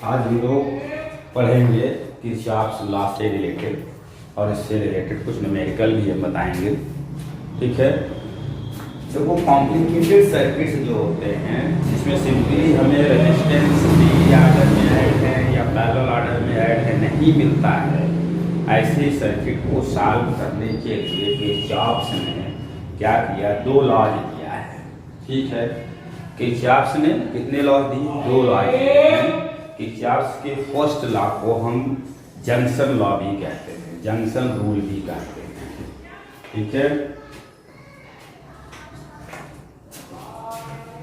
आज हम लोग पढ़ेंगे किरचॉफ्स लॉ से रिलेटेड और इससे रिलेटेड कुछ न्यूमेरिकल भी हम बताएंगे। ठीक है, देखो कॉम्प्लिकेटेड सर्किट्स जो होते हैं जिसमें सिंपली हमें रेजिस्टेंस सीरीज आर्डर में ऐड है या पैरेलल आर्डर में ऐड है नहीं मिलता है, ऐसे सर्किट को सॉल्व करने के लिए किरचॉफ्स ने क्या किया, दो लॉज दिया है। ठीक है, किरचॉफ्स ने कितने लॉ दिए, दो लॉ दिए हैं। किरचॉफ्स के फर्स्ट लॉ को हम जंक्शन लॉ भी कहते हैं, जंक्शन रूल भी कहते हैं। ठीक है,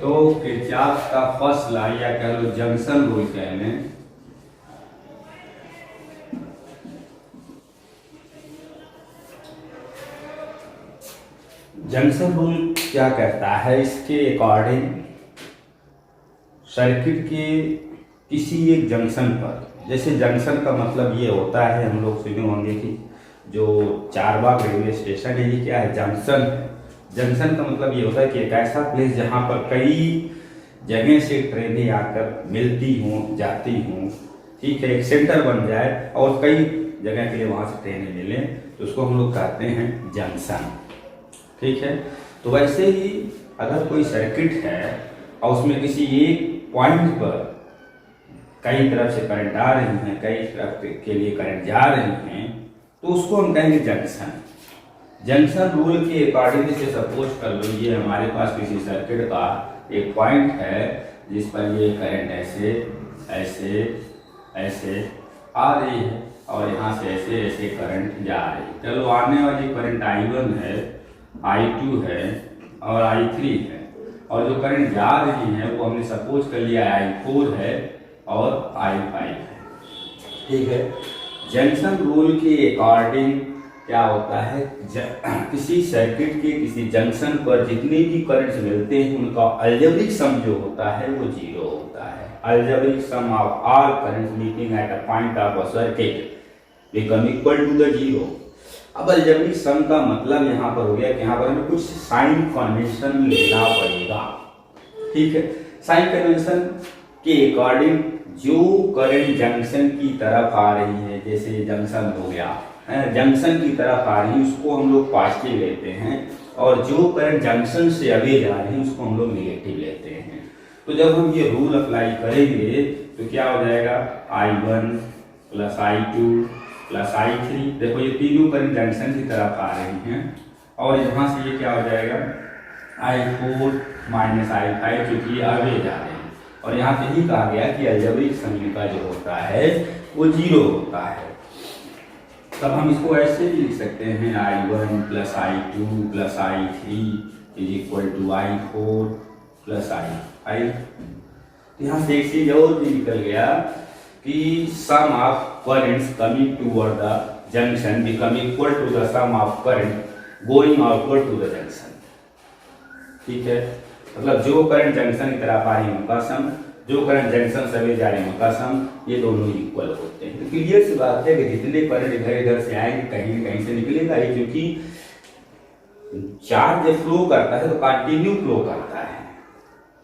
तो किरचॉफ्स का फर्स्ट लॉ या कह लो जंक्शन रूल कह लें, जंक्शन रूल क्या कहता है, इसके अकॉर्डिंग सर्किट के किसी एक जंक्शन पर, जैसे जंक्शन का मतलब ये होता है, हम लोग सुने होंगे कि जो चारबाग रेलवे स्टेशन है ये क्या है, जंक्शन है। जंक्शन का मतलब ये होता है कि एक ऐसा प्लेस जहाँ पर कई जगह से ट्रेनें आकर मिलती हों, जाती हों। ठीक है, एक सेंटर बन जाए और कई जगह के लिए वहाँ से ट्रेनें मिलें, तो उसको हम लोग कहते हैं जंक्शन। ठीक है, तो वैसे ही अगर कोई सर्किट है और उसमें किसी एक पॉइंट पर कई तरफ से करंट आ रही हैं, कई तरफ के लिए करंट जा रही हैं, तो उसको हम कहेंगे जंक्शन। जंक्शन रूल के अकॉर्डिंग से सपोज कर लो ये हमारे पास किसी सर्किट का एक पॉइंट है जिस पर ये करंट ऐसे ऐसे ऐसे आ रही है और यहाँ से ऐसे ऐसे करंट जा रही है। चलो आने वाली करंट I1 है, I2 है और I3 है, और जो करंट जा रही है वो हमने सपोज कर लिया I4 है और I5 है। ठीक है, जंक्शन रूल के अकॉर्डिंग क्या होता है, किसी सर्किट के किसी जंक्शन पर जितने भी करंट्स मिलते हैं उनका अलजेब्रिक सम जो होता है वो जीरो होता है। Algebraic sum of all currents meeting at a point of a circuit become equal to the zero. अब अलजेब्रिक सम का मतलब यहाँ पर हो गया कि यहाँ पर हमें कुछ साइन कन्वेंशन लेना पड़ेगा। ठीक है, साइन कन्वेंशन के अकॉर्डिंग जो करंट जंक्शन की तरफ आ रही है, जैसे जंक्शन हो गया जंक्शन की तरफ आ रही है उसको हम लोग पॉजिटिव लेते हैं, और जो करंट जंक्शन से अवे जा रही है उसको हम लोग निगेटिव लेते हैं। तो जब हम ये रूल अप्लाई करेंगे तो क्या हो जाएगा, I1 plus I2 plus I3। देखो ये तीनों करंट जंक्शन की तरफ आ रही हैं, और यहाँ से ये क्या हो जाएगा I4 माइनस I5 क्योंकि अवे जा रहे हैं, और यहाँ पे ही कहा गया कि अलजेब्रिक सम का जो होता है वो जीरो होता है। तब हम इसको ऐसे भी लिख सकते हैं I1 plus I2 plus I3 is equal to I4 plus I5। यहाँ से एक चीज और भी निकल गया कि sum of currents coming toward the junction become equal to the sum of current going outward to the junction. ठीक है, मतलब जो करंट जंक्शन की तरफ आ रही है उनका सम, जो करंट जंक्शन से जा रहे हैं उनका सम, ये दोनों इक्वल होते हैं। तो क्लियर सी बात है कि जितने करंट इधर इधर से आएंगे कहीं न कहीं से निकलेगा ही, क्योंकि चार्ज जब फ्लो करता है तो कंटिन्यू फ्लो करता है।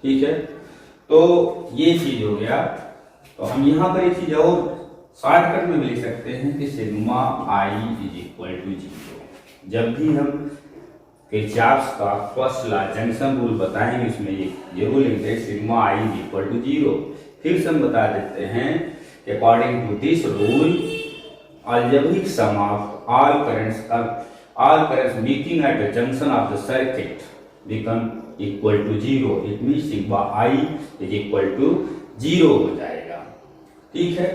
ठीक है, तो ये चीज हो गया। तो हम यहाँ पर एक चीज और शॉर्टकट में भी लिख सकते हैं कि sigma I is equal to zero. जब भी हम किरचॉफ्स का फर्स्ट लॉ जंक्शन रूल बताएंगे उसमें ये जरूर लिखते हैं sigma I is equal to zero. फिर से हम बता देते हैं कि according to this rule algebraic sum of all currents meeting at the junction of the circuit become equal to zero. It mean sigma I is equal to zero हो जाएगा। ठीक है,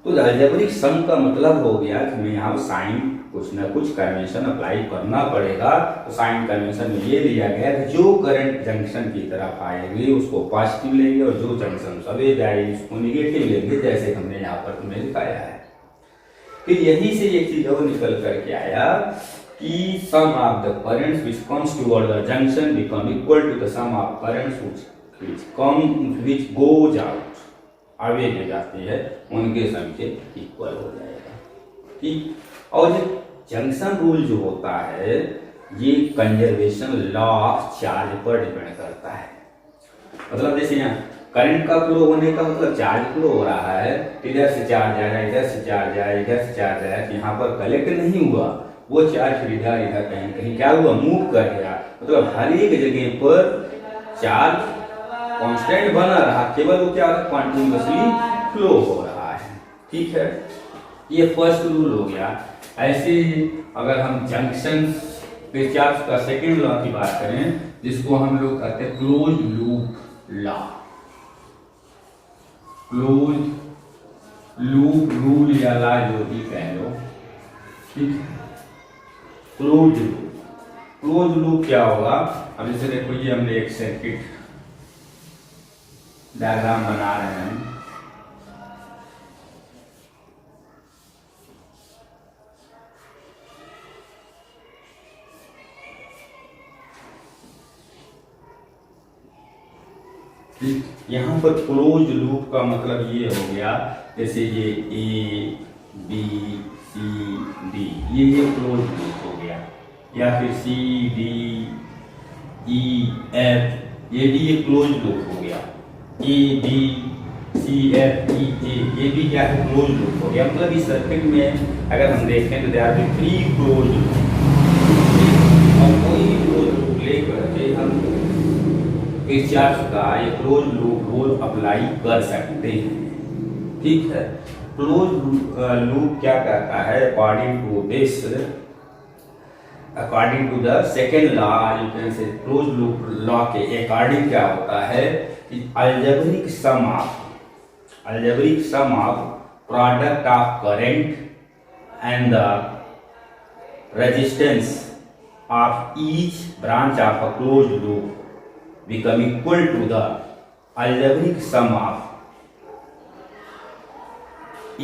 तो अलजेब्रिक सम का मतलब हो गया कि मैं यहाँ साइन कुछ ना कुछ कन्वेंशन अप्लाई करना पड़ेगा। तो साइन कन्वेंशन में ये दिया गया कि जो करंट जंक्शन की तरफ आएगी उसको पॉजिटिव लेंगे और जो जंक्शन से अवे जाएगी उसको निगेटिव लेंगे, जैसे हमने यहाँ पर तुम्हें दिखाया है। फिर यही से एक चीज और निकल करके आया कि sum of the currents which comes toward the junction become equal to the sum of currents which goes out, away जो जाती है उनके सम के इक्वल हो जाएगा। ठीक, और ये जंक्शन रूल जो होता है ये कंजर्वेशन लॉ ऑफ चार्ज पर डिपेंड करता है। मतलब जैसे यहाँ करंट का फ्लो होने का मतलब चार्ज फ्लो हो रहा है, इधर से चार्ज आया, इधर से चार्ज आया, इधर से चार्ज आया, तो यहाँ पर कलेक्ट नहीं हुआ, वो चार्ज फिर इधर इधर कहीं कहीं क्या हुआ, मूव कर गया। मतलब हर एक जगह पर चार्ज कांस्टेंट बना रहा, केवल वो क्या कॉन्टिन्यूसली फ्लो हो रहा है। ठीक है, ये फर्स्ट रूल हो गया। ऐसे ही अगर हम जंक्शन किरचॉफ का सेकेंड लॉ की बात करें, जिसको हम लोग कहते हैं close loop law, close loop rule या लॉ जो भी कह लो। ठीक है, क्लोज लूप क्या होगा, अब जैसे देखो ये हमने एक सर्किट डायग्राम बना रहे हैं, यहाँ पर क्लोज लूप का मतलब ये हो गया, जैसे ये ए बी सी डी, ये क्लोज लूप हो गया, या फिर सी डी ई एफ, ये भी ये क्लोज लूप हो गया, ए बी सी एफ ई ए, ये भी क्या है, क्लोज लूप हो गया। मतलब इस सर्किट में अगर हम देखें तो they are be 3 close loop, और कोई क्लोज लूप लेकर के हम किरचॉफ का ये क्लोज लूप रूल अप्लाई कर सकते हैं। ठीक है, क्लोज लूप क्या कहता है, according to the second law, you can say close loop law के अकॉर्डिंग क्या होता है कि algebraic sum of product of current and the resistance of each branch of a close loop become equal to the algebraic sum of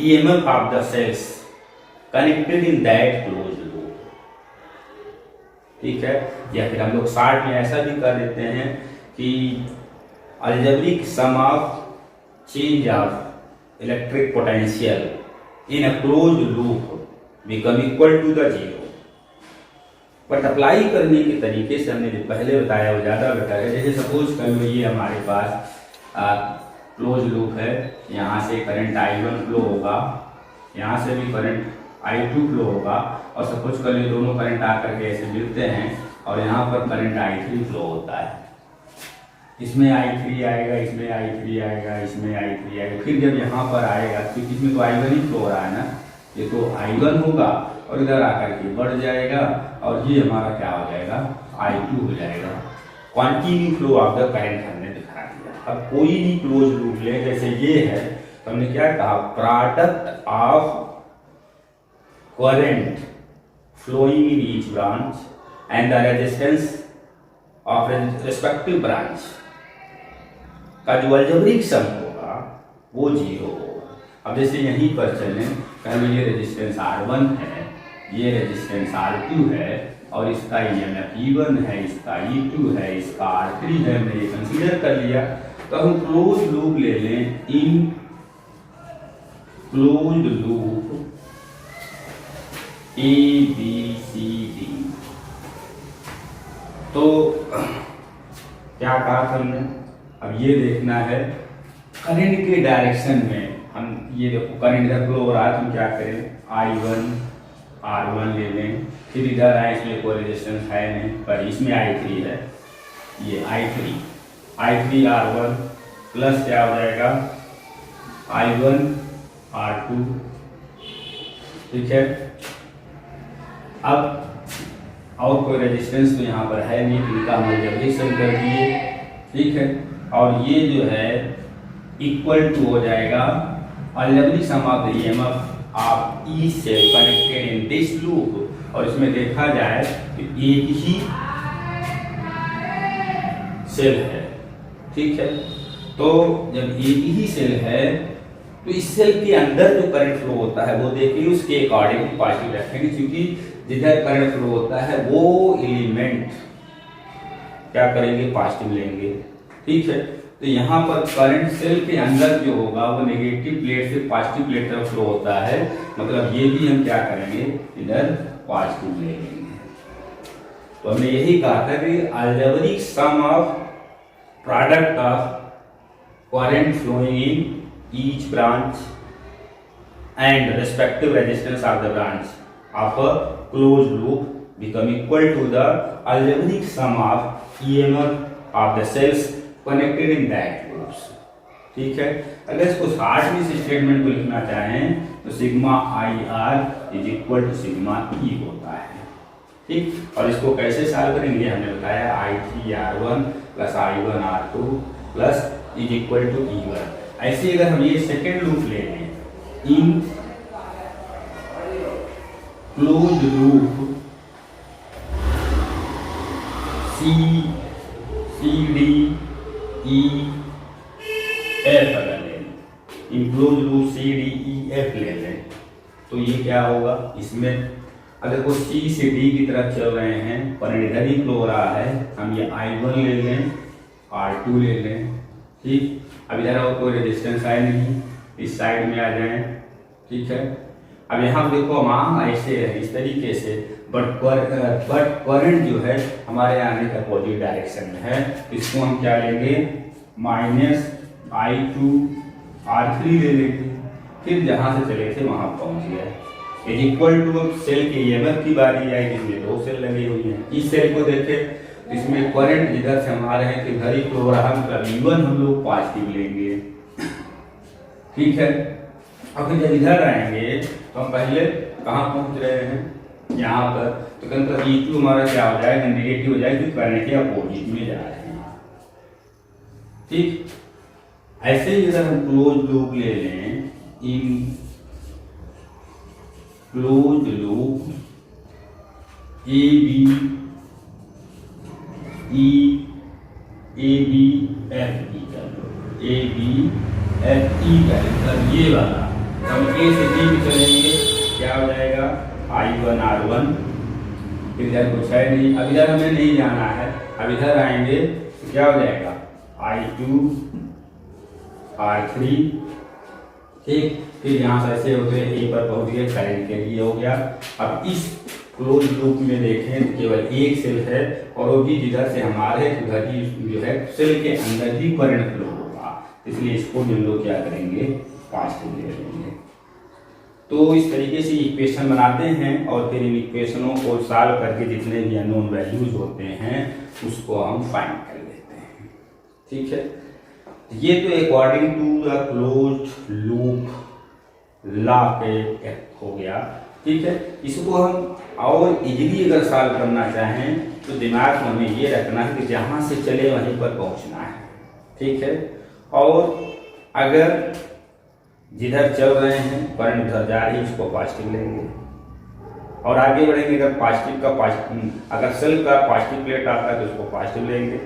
EMF of the cells connected in that closed loop। ठीक है, या फिर हम लोग short में ऐसा भी कर देते हैं कि algebraic sum of change of electric potential in a closed loop become equal to the zero। But apply करने के तरीके से हमने जो पहले बताया वो ज़्यादा बेटर है। जैसे सपोज कर लो ये हमारे पास क्लोज लूप है, यहाँ से करंट I1 फ्लो होगा, यहाँ से भी करंट I2 फ्लो होगा, और सपोज कर लो दोनों करंट आकर के ऐसे मिलते हैं और यहाँ पर करंट I3 फ्लो होता है। इसमें I3 आएगा, इसमें I3 आएगा, इसमें I3 आएगा, फिर जब यहाँ पर आएगा क्योंकि इसमें तो I1 ही फ्लो हो रहा है ना, ये तो I1 होगा और इधर आकर के बढ़ जाएगा और ये हमारा क्या हो जाएगा, I2 हो जाएगा। क्वांटिन्यू फ्लो ऑफ द करंट हमने दिखा दिया। अब कोई भी क्लोज लूप ले, जैसे ये है तो हमने क्या कहा, product of current flowing in each branch and the resistance of respective branch का जो अलजेब्रिक सम होगा वो 0 होगा। अब जैसे यहीं पर चलें, पहले ये रेजिस्टेंस R1 है, ये रेजिस्टेंस R2 है, और इसका EMF E1 है, इसका E2 है, इसका R3 है, हमने ये कंसीडर कर लिया। तो हम क्लोज लूप ले लें, in close loop A B C D। तो क्या कहा था हमने, अब ये देखना है करंट के डायरेक्शन में। हम ये देखो करंट इधर फ्लो हो रहा है, तो हम क्या करें, I1 R1 ले लें, फिर इधर आए, इसमें कोई रेजिस्टेंस है नहीं, पर इसमें I3 है, ये I3 R1 प्लस क्या हो जाएगा, I1 R2। ठीक है, अब और कोई रेजिस्टेंस तो यहाँ पर है नहीं, इनका हम अलजेब्रिक कर दिए। ठीक है, और ये जो है इक्वल टू हो जाएगा algebraic sum of the EMF of e cell connected in this loop. और इसमें देखा जाए कि एक ही सेल है। ठीक है, तो जब एक ही सेल है तो इस सेल के अंदर जो करंट फ्लो होता है वो देखिए, उसके अकॉर्डिंग पॉजिटिव रखेंगे, क्योंकि जिधर करंट फ्लो होता है वो एलिमेंट क्या करेंगे, पॉजिटिव लेंगे। ठीक है, तो यहाँ पर करंट सेल के अंदर जो होगा वो नेगेटिव प्लेट से पॉजिटिव प्लेट तरफ फ्लो होता है, मतलब ये भी हम क्या करेंगे, इधर पॉजिटिव ले लेंगे। तो हमने यही कहा था कि algebraic sum of product of current flowing in each branch and respective resistance of the branch of a closed loop become equal to the algebraic sum of EMF of the cells connected in that loops। ठीक है, अगर इसको short में इस statement को लिखना चाहें तो sigma I R is equal to sigma E होता है। ठीक, और इसको कैसे सॉल्व करेंगे हमने बताया, I three R one plus I one R two plus is equal to E one. ऐसे अगर हम ये सेकेंड लूप ले लें, in close loop C D E F अगर लें, in close loop C D E F ले लें तो ये क्या होगा, इसमें अगर वो सी से डी की तरफ चल रहे हैं पर इधर ही फ्लो हो रहा है, हम ये I1 ले लें, R2 ले लें। ठीक, अब इधर और कोई रेजिस्टेंस है नहीं, इस साइड में आ जाएं। ठीक है, अब यहाँ देखो वहाँ ऐसे है इस तरीके से, बट करंट जो है हमारे आने का अपोजिट डायरेक्शन में है, इसको हम क्या लेंगे, माइनस I2 R3 ले लेंगे। फिर जहाँ से चले थे वहाँ पहुँच गए, इज इक्वल टू सेल के EMF की बारी आई जिसमें दो सेल लगी हुई हैं। इस सेल को देखें, इसमें करंट जिधर से हमारे हैं कि इधर ही फ्लो हो रहा, मतलब E1 हम लोग पॉजिटिव लेंगे। ठीक है, अब फिर जब इधर आएंगे तो हम पहले कहाँ पहुँच रहे हैं, यहाँ पर, तो मतलब E2 हमारा क्या हो जाएगा, नेगेटिव हो जाएगा, क्योंकि करंट के अपोजिट में जा रहे हैं। ठीक, ऐसे ही अगर हम क्लोज लूप ले लें, in close loop A B F E कर लो, ए बी एफ ई कर, मतलब ये वाला हम ए से बी में चलेंगे, क्या हो जाएगा, I1 R1। फिर इधर कुछ है नहीं, अब इधर हमें नहीं जाना है, अब इधर आएंगे तो क्या हो जाएगा, I2 R3। ठीक, फिर यहाँ से ऐसे होते ए पर पहुँच गए, करंट के लिए हो गया। अब इस क्लोज लूप में देखें तो केवल एक सेल है और वो भी जिधर से हमारे उधर ही जो है सेल के अंदर ही करंट फ्लो होगा, इसलिए इसको हम लोग क्या करेंगे, पॉजिटिव ले लेंगे। तो इस तरीके से इक्वेशन बनाते हैं और फिर इन इक्वेशनों को सॉल्व करके जितने भी अननोन वैल्यूज होते हैं उसको हम फाइंड कर लेते हैं। ठीक है, ये तो according to the closed loop law के हो गया। ठीक है, इसको हम और इजीली अगर सॉल्व करना चाहें तो दिमाग में हमें ये रखना है कि जहाँ से चले वहीं पर पहुँचना है। ठीक है, और अगर जिधर चल रहे हैं करंट उधर जा रही है उसको पॉजिटिव लेंगे और आगे बढ़ेंगे। अगर पॉजिटिव का पॉजिटिव, अगर सेल का पॉजिटिव प्लेट आता है तो उसको पॉजिटिव लेंगे,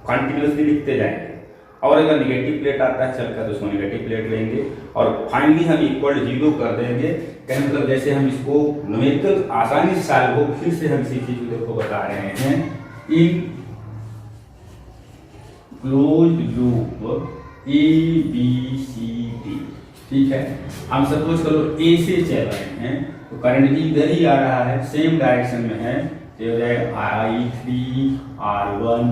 कंटिन्यूसली लिखते जाएंगे। और अगर निगेटिव प्लेट आता है सेल का तो उसको निगेटिव प्लेट लेंगे और फाइनली हम इक्वल 0 कर देंगे। कहने मतलब जैसे हम इसको न्यूमेरिकल आसानी से सॉल्व हो, फिर से हम इसी चीज को बता रहे हैं। In closed loop A B C D, ठीक है, हम सपोज करो ए से चल रहे हैं तो करंट भी इधर ही आ रहा है, सेम डायरेक्शन में है, तो हो जाएगा I3 R1।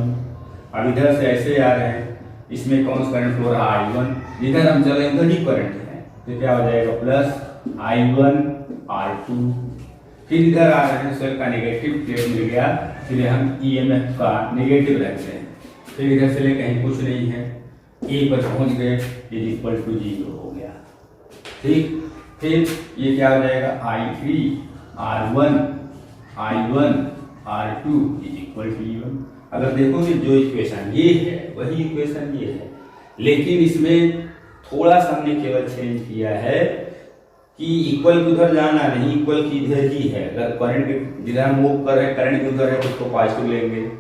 अब इधर से ऐसे आ रहे हैं, इसमें कौन सा करंट फ्लो रहा है, I1, जिधर हम चल रहे हैं उधर ही करंट है, तो क्या हो जाएगा प्लस I1 R2। फिर इधर आ रहे हैं, सेल का नेगेटिव प्लेट मिल गया, फिर हम EMF का नेगेटिव रखते हैं, फिर इधर से ले कहीं कुछ नहीं है, ए पर पहुंच गए, इज इक्वल टू 0 हो गया। ठीक, फिर ये क्या हो जाएगा, I3 R1 I1 R2 is equal to E1। अगर देखोगे जो इक्वेशन ये है वही इक्वेशन ये है, लेकिन इसमें थोड़ा सा हमने केवल चेंज किया है कि इक्वल उधर जाना नहीं, इक्वल की इधर ही है। अगर करंट जिधर मूव कर रहे हैं करंट उधर है तो उसको पॉजिटिव लेंगे,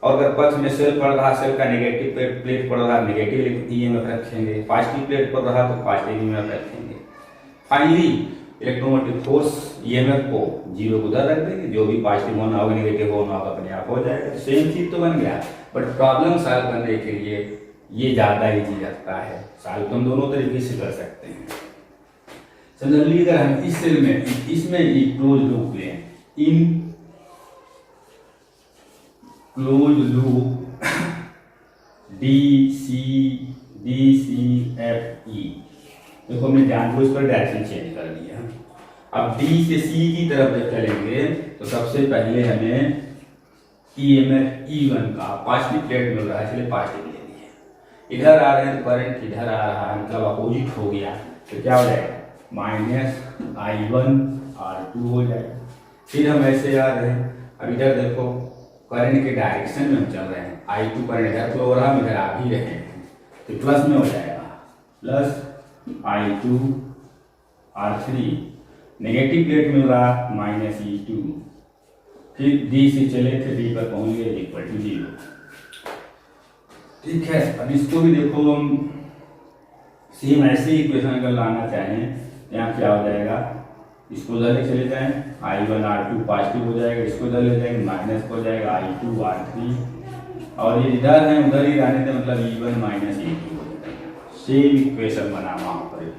और अगर पक्ष में सेल पड़ रहा, सेल का नेगेटिव प्लेट पड़ रहा, नेगेटिव EMF रखेंगे, पॉजिटिव प्लेट पड़ रहा तो पॉजिटिव EMF रखेंगे। फाइनली इलेक्ट्रोमोटिव फोर्स EMF को 0 को उधर रख देंगे, जो भी पॉजिटिव होना होगा नेगेटिव होना होगा अपने आप हो जाएगा। सेम चीज तो बन गया, बट प्रॉब्लम सॉल्व करने के लिए ये ज़्यादा इजी लगता है। सॉल्व तो हम दोनों तरीके से कर सकते हैं। जनरली अगर हम इस सेल में इसमें क्लोज लूप लें, इन क्लोज लूप DCFE। देखो मैं जानबूझ पर डायरेक्शन चेंज कर दिया। अब D से C की तरफ जब चलेंगे तो सबसे पहले हमें EMF E1 का पॉजिटिव प्लेट मिल रहा है, इसलिए पॉजिटिव ले लिए। इधर आ रहे हैं तो करंट इधर आ रहा है, मतलब अपोजिट हो गया, तो क्या हो जाएगा -I1R2 हो जाएगा। फिर हम ऐसे आ रहे हैं, अब इधर देखो करंट के डायरेक्शन में हम चल रहे हैं, I2 करंट इधर फ्लो हो रहा है, इधर आ भी रहे हैं, तो प्लस में हो जाएगा +I2R3। नेगेटिव प्लेट मिल रहा -E2। फिर D से चले थे, D पर पहुंच गए =0। ठीक है, अब इसको भी देखो हम सेम ऐसे ही इक्वेशन अगर लाना चाहें, यहाँ क्या हो जाएगा, इसको उधर ले चले जाएं, I1R2 पॉजिटिव हो जाएगा, इसको उधर ले जाएंगे माइनस हो जाएगा I2R3, और ये इधर है उधर ही रहने दें, मतलब E1 - E2 हो जाएगा। सेम इक्वेशन बना वहाँ पर ही।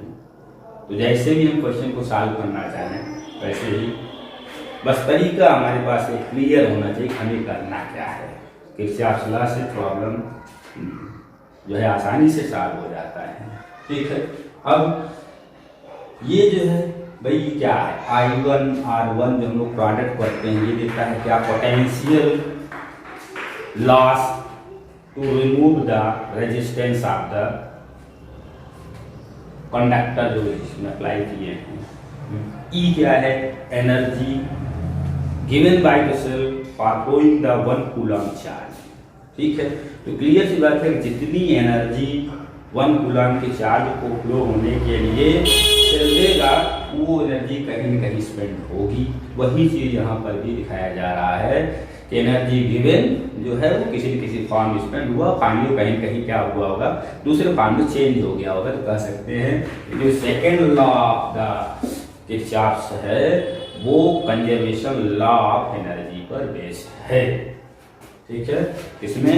तो जैसे भी हम क्वेश्चन को सॉल्व करना चाहें वैसे ही, बस तरीका हमारे पास एक क्लियर होना चाहिए हमें करना क्या है। किरचॉफ लॉ से प्रॉब्लम जो है आसानी से सॉल्व हो जाता है। ठीक है, अब ये जो है भाई क्या है, I1R1 जो हम लोग प्रोडक्ट करते हैं, ये देता है क्या, potential loss to remove the resistance of the conductor जो इसमें अप्लाई किए हैं। E क्या है, energy given by the cell for flowing the 1 coulomb charge. ठीक है, तो क्लियर सी बात है कि जितनी एनर्जी 1 कूलम के चार्ज को फ्लो होने के लिए चलेगा, वो एनर्जी कहीं न कहीं स्पेंड होगी। वही चीज़ यहाँ पर भी दिखाया जा रहा है कि एनर्जी गिवन जो है वो किसी न किसी फॉर्म में स्पेंड हुआ, फाइनली कहीं कहीं क्या हुआ होगा, दूसरे फॉर्म में चेंज हो गया होगा। तो कह सकते हैं कि जो second law of the Kirchhoff है वो कंजर्वेशन लॉ ऑफ एनर्जी पर बेस्ड है। ठीक है, इसमें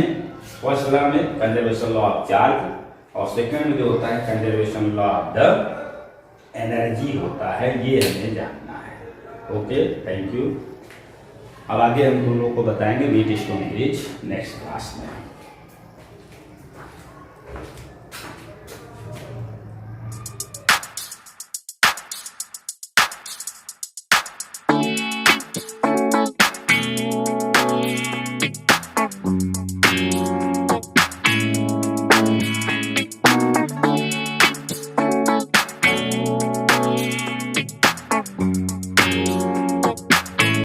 फर्स्ट लॉ में कंजर्वेशन लॉ ऑफ चार्ज, और सेकेंड में जो होता है conservation law of the energy होता है, ये हमें जानना है। Okay, thank you. अब आगे हम दोनों को बताएंगे Wheatstone bridge next class में।